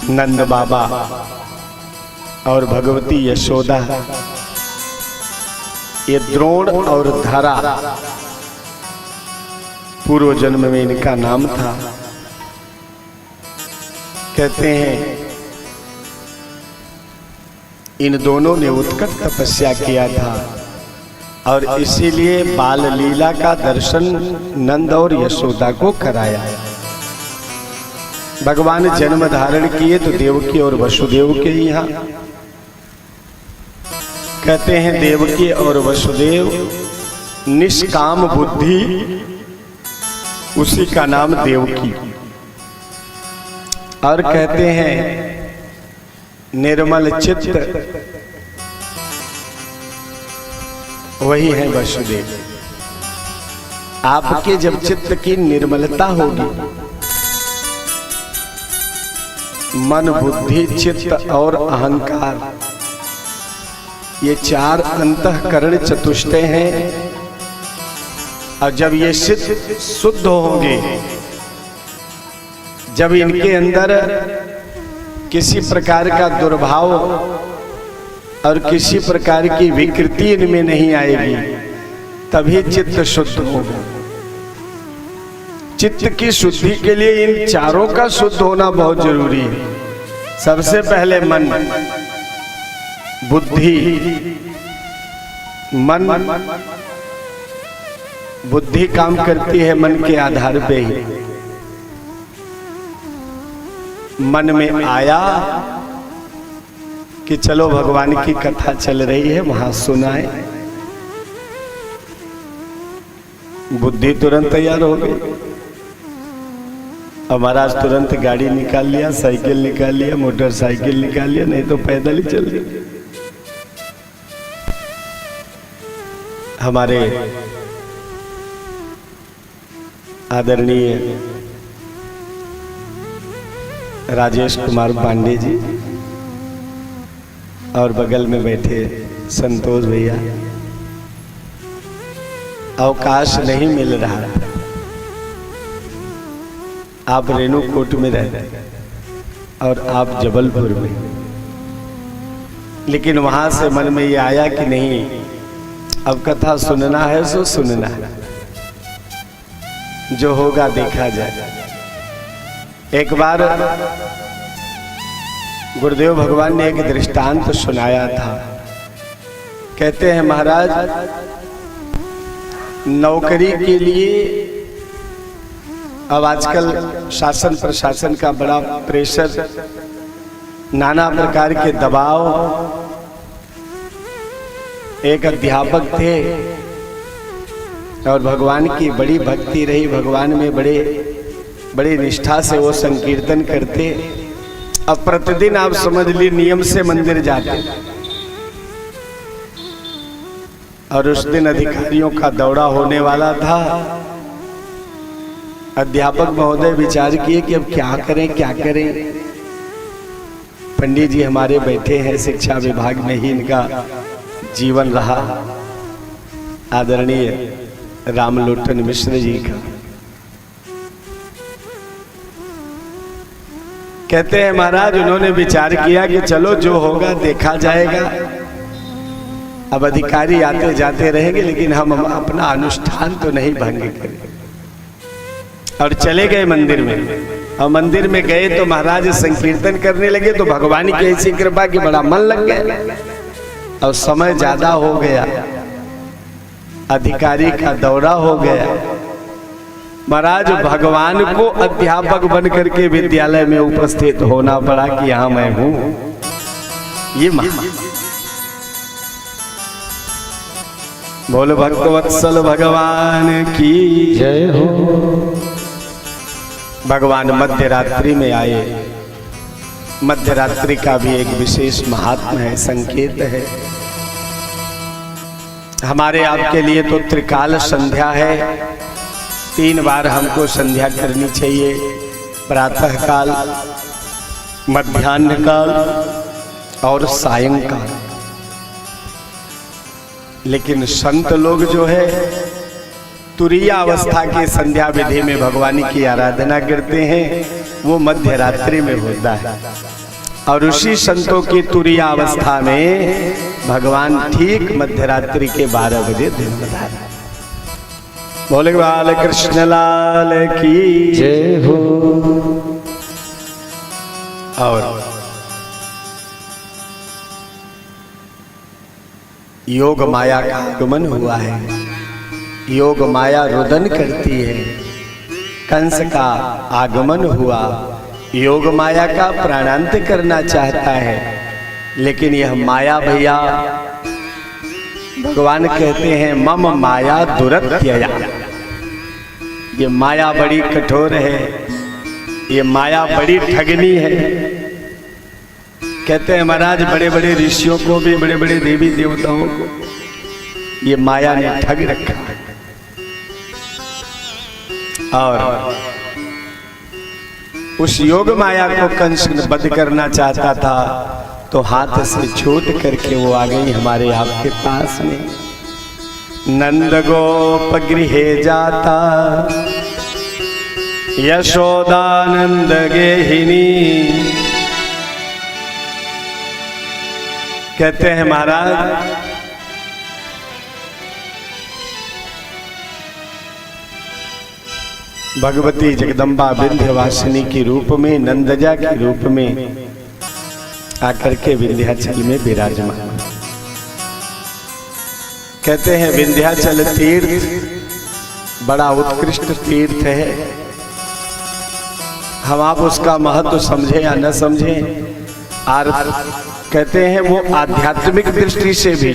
नंद बाबा और भगवती यशोदा, ये द्रोण और धरा पूर्व जन्म में इनका नाम था। कहते हैं इन दोनों ने उत्कट तपस्या किया था और इसीलिए बाल लीला का दर्शन नंद और यशोदा को कराया। भगवान जन्म धारण किए तो देवकी और वसुदेव के यहाँ। कहते हैं देवकी और वसुदेव निष्काम बुद्धि, उसी का नाम देवकी। और कहते हैं निर्मल चित्त, वही है वसुदेव। आपके जब चित्त की निर्मलता होगी, मन बुद्धि चित्त और अहंकार, ये चार अंतःकरण चतुष्टय हैं, और जब ये शुद्ध होंगे, जब इनके अंदर किसी प्रकार का दुर्भाव और किसी प्रकार की विकृति इनमें नहीं आएगी, तभी चित्त शुद्ध होगा। चित्त की शुद्धि के लिए इन चारों का शुद्ध होना बहुत जरूरी है। सबसे पहले मन, बुद्धि, बुद्धि काम करती है मन के आधार पे ही। मन में आया कि चलो भगवान की कथा चल रही है, वहां सुनाए, बुद्धि तुरंत तैयार हो गई। और महाराज तुरंत गाड़ी निकाल लिया, साइकिल निकाल लिया, मोटरसाइकिल निकाल लिया, नहीं तो पैदल ही चल दिया। हमारे आदरणीय राजेश कुमार पांडे जी और बगल में बैठे संतोष भैया, अवकाश नहीं मिल रहा। आप रेणुकूट में रहते और आप जबलपुर में, लेकिन वहां से मन में ये आया कि नहीं, अब कथा सुनना है सो सुनना है, जो होगा देखा जाए। एक बार गुरुदेव भगवान ने एक दृष्टांत सुनाया था। कहते हैं महाराज, नौकरी के लिए अब आजकल शासन प्रशासन का बड़ा प्रेशर, नाना प्रकार के दबाव। एक अध्यापक थे और भगवान की बड़ी भक्ति रही, भगवान में बड़ी निष्ठा से वो संकीर्तन करते। अब प्रतिदिन आप समझ ली नियम से मंदिर जाते, और उस दिन अधिकारियों का दौरा होने वाला था। अध्यापक महोदय विचार किए कि अब क्या करें। पंडित जी हमारे बैठे हैं, शिक्षा विभाग में ही इनका जीवन रहा, आदरणीय रामलोटन मिश्र जी का। कहते हैं महाराज, उन्होंने विचार किया कि चलो जो होगा देखा जाएगा। अब अधिकारी आते जाते रहेंगे, लेकिन हम अपना अनुष्ठान तो नहीं भंग करेंगे। और चले गए मंदिर में, और मंदिर में गए तो महाराज संकीर्तन करने लगे, तो भगवान की ऐसी कृपा कि बड़ा मन लग गया। और समय ज्यादा हो गया, अधिकारी का दौरा हो गया। महाराज भगवान को अध्यापक बन करके विद्यालय में उपस्थित होना पड़ा कि हाँ मैं हूं। ये बोल भक्तवत्सल भगवान की जय हो। भगवान मध्य रात्रि में आए। मध्य रात्रि का भी एक विशेष महात्मा है, संकेत है। हमारे आपके लिए तो त्रिकाल संध्या है, 3 बार हमको संध्या करनी चाहिए, प्रातः काल, मध्याह्न काल और सायंकाल। लेकिन संत लोग जो है तुरीय अवस्था के संध्या विधि में भगवान की आराधना करते हैं, वो मध्य रात्रि में होता है। और ऋषि संतों की तुरीय अवस्था में भगवान ठीक मध्य रात्रि के 12 बजे दिन बधाते। बोले बाल कृष्ण लाल की जय हो। और योग माया का आगमन हुआ है। योग माया रुदन करती है। कंस का आगमन हुआ, योग माया का प्राणांत करना चाहता है, लेकिन यह माया भैया, भगवान कहते हैं मम माया दुरत्यया, ये माया बड़ी कठोर है, ये माया बड़ी ठगनी है। कहते हैं महाराज बड़े बड़े ऋषियों को भी, बड़े बड़े देवी देवताओं को ये माया ने ठग रखा है। और उस योग माया को कंस वध करना चाहता था, तो हाथ से छूट करके वो आ गई हमारे आपके पास में। नंद गोप गृहे जाता यशोदानंद गेहिनी। कहते हैं महाराज भगवती जगदम्बा विंध्यवासिनी के रूप में, नंदजा के रूप में आकर के विंध्याचल में विराजमान। कहते हैं विंध्याचल तीर्थ बड़ा उत्कृष्ट तीर्थ है। हम आप उसका महत्व समझे या न समझे, और कहते हैं वो आध्यात्मिक दृष्टि से भी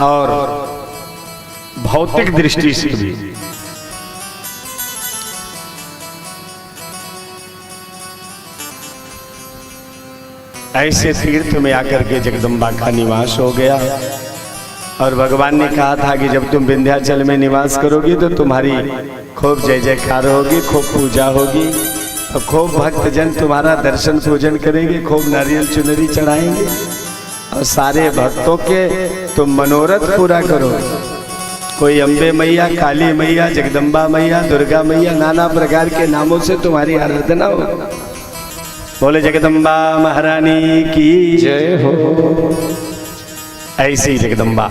और भौतिक दृष्टि से भी ऐसे तीर्थ में आकर के जगदम्बा का निवास हो गया। और भगवान ने कहा था कि जब तुम विंध्याचल में निवास करोगी तो तुम्हारी खूब जय जयकार होगी, खूब पूजा होगी, तो खूब भक्तजन तुम्हारा दर्शन पूजन करेंगे, खूब नारियल चुनरी चढ़ाएंगे, और सारे भक्तों के तुम मनोरथ पूरा करो। कोई अम्बे मैया, काली मैया, जगदम्बा मैया, दुर्गा मैया, नाना प्रकार के नामों से तुम्हारी आराधना हो। बोले जगदम्बा महारानी की जय हो। ऐसी जगदम्बा